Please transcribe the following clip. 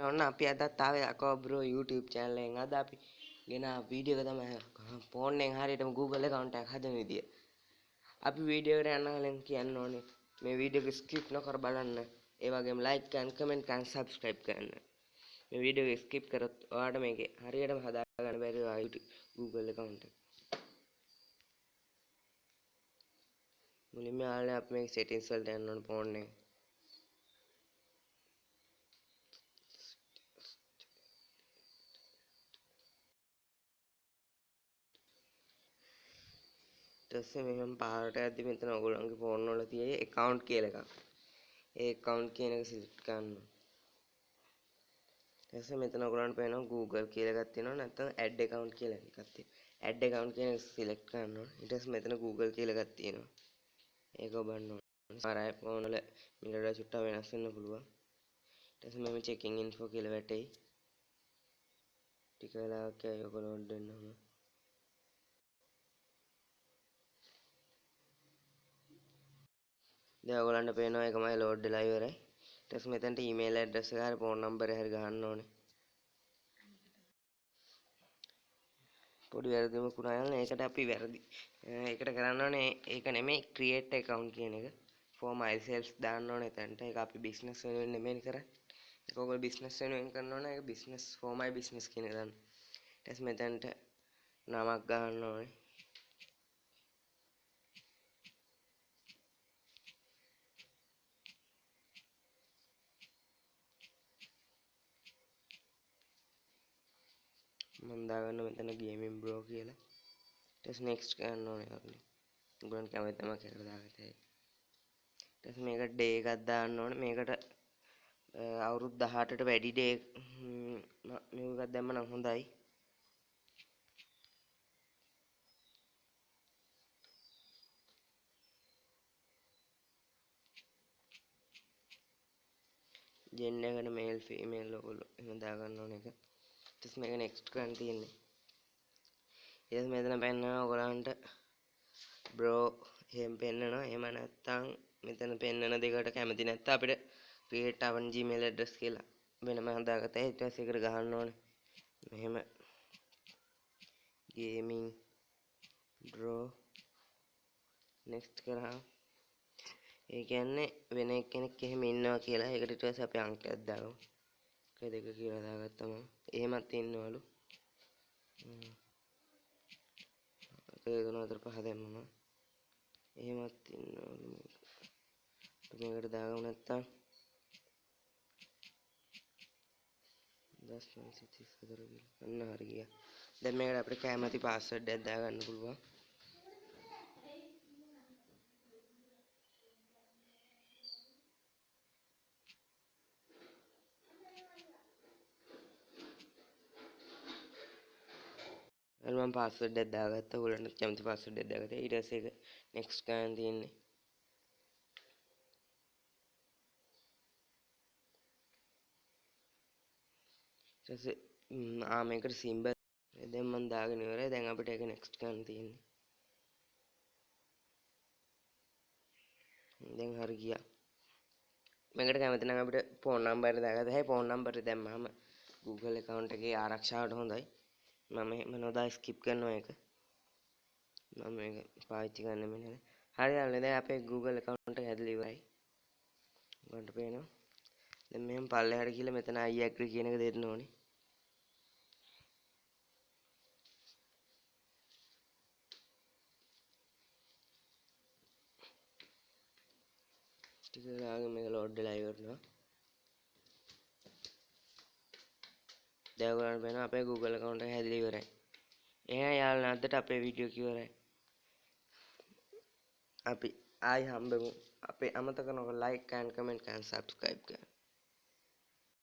ඔන්න අපි අදත් ආවේ අකෝ බ්‍රෝ YouTube channel එකෙන්. අද අපි ගෙන වීඩියෝ එක තමයි ෆෝන් එකෙන් හරියටම Google account එකක් හදන විදිය. අපි වීඩියෝ එකට යන්න කලින් කියන්න ඕනේ මේ වීඩියෝ එක skip නොකර බලන්න. ඒ වගේම like කරන්න, comment කරන්න, subscribe කරන්න. මේ වීඩියෝ එක skip කරොත් ඔයාලට මේකේ හරියටම හදා ගන්න බැරි YouTube Google account එක. මුලින්ම ඔයාලා අපි මේක settings වලට යන්න ඕනේ ෆෝන් එකේ. ඊට පස්සේ මෙහෙම පාරට යද්දි මෙතන ඔයගොල්ලන්ගේ ෆෝන් වල තියෙයි account කියලා එකක්. ඒ account කියන එක select කරන්න. ඊට පස්සේ මෙතන ඔයගොල්ලන්ට පේනවා Google කියලා එකක් තියෙනවා නැත්නම් add account කියලා එකක් තියෙනවා. add account කියන එක select කරන්න ඕනේ. ඊට පස්සේ මෙතන Google කියලා එකක් තියෙනවා. ඒක ඔබන්න ඕනේ. සමහර අය ෆෝන් වල මිලට චුට්ටක් වෙනස් වෙන්න පුළුවන්. ඊට පස්සේ මෙහෙම checking info කියලා වැටෙයි. ටික වෙලාවක් යයි ඔයගොල්ලෝ ඔඩ් වෙනවම දැන් ඔයගොල්ලන්ට පේනවා ඒකමයි ලෝඩ් වෙලා ඉවරයි. ඊට පස්සේ මෙතනට email address එක හරි phone number එක හරි ගහන්න ඕනේ. පොඩි වැරදිමක් වුණා නම් ඒකට අපි වැරදි. ඒකට කරන්න ඕනේ ඒක නෙමෙයි create account කියන එක. for myself දාන්න ඕනේ එතනට. ඒක අපි business වෙනුවෙන් නෙමෙයි කරන්නේ. ඒක ඔයගොල්ලෝ business වෙනුවෙන් කරන්න ඕනේ. ඒක business for my business කියන එක දාන්න. ඊට පස්සේ මෙතනට නමක් ගහන්න ඕනේ. මම දාගන්න මෙතන gaming bro කියලා. ඊට පස්සේ next කරන්න ඕනේ ඔයගොල්ලෝ. ඔයගොල්ලන් කැමති තමයි කියලා දාගන්න. ඊට පස්සේ මේකට day එකක් දාන්න ඕනේ. මේකට අවුරුදු 18ට වැඩි day මේකක් දැම්ම නම් හොඳයි. gender එකට male female ඔයගොල්ලෝ එහෙම දාගන්න ඕනේ එක. ඊට පස්සේ මේක next කරන්න තියෙන්නේ. ඊට පස්සේ මෙතන පෙන්නනවා ඔයගලන්ට bro එහෙම පෙන්නනවා. එහෙම නැත්නම් මෙතන පෙන්නන දෙකට කැමති නැත්නම් අපිට create our gmail address කියලා වෙනම හදාගත්තා. ඊට පස්සේ ඒකට ගහන්න ඕනේ. මෙහෙම gaming bro next කරා. ඒ කියන්නේ වෙන කෙනෙක් එහෙම ඉන්නවා කියලා. ඒකට ඊට පස්සේ අපි අංකයක් දාගමු. 1 2 කියලා දාගත්තම එහෙමත් ඉන්නවලු. 1 2 3 4 5 දැම්මම එහෙමත් ඉන්නවලු. මේකට දාගමු නැත්තම් 10 කියලා. අන්න හරි ගියා. දැන් මේකට අපිට කැමති පාස්වර්ඩ් එකක් දාගන්න පුළුවන්. මම පාස්වර්ඩ් එකක් දාගත්තා. ඔයගොල්ලන්ට කැමති පාස්වර්ඩ් එකක් දාගත්තා. ඊට පස්සේ ඒක next කරන්න තියෙන්නේ. ඊට පස්සේ මේකට symbol දැන් මම දාගෙන ඉවරයි. දැන් අපිට ඒක next කරන්න තියෙන්නේ. දැන් හරි ගියා. මේකට කැමති නම් අපිට phone number එක දාගත්තා. හැබැයි phone number එක දැම්මම Google account එකේ ආරක්ෂාවට හොඳයි. මම එහෙම නොදා skip කරනවා ඒක. මම මේක පාවිච්චි කරන්න මෙන්න. හරියන්නේ දැන් අපේ Google account එක හැදලා ඉවරයි. ඔයාලට පේනවා. දැන් මෙහෙම පල්ලෙහාට ගිහලා මෙතන I agree කියන එක දෙන්න ඕනේ. ටික වෙලාවකින් මේක load වෙලා ඉවරනවා. දැන් ඔයාලට පේනවා අපේ Google account එක හැදලා ඉවරයි. එහෙනම් යාළුවනේ අදට අපේ වීඩියෝ එක ඉවරයි. අපි ආයි හම්බෙමු. අපේ අමතක නොකර like and comment and subscribe කරන්න.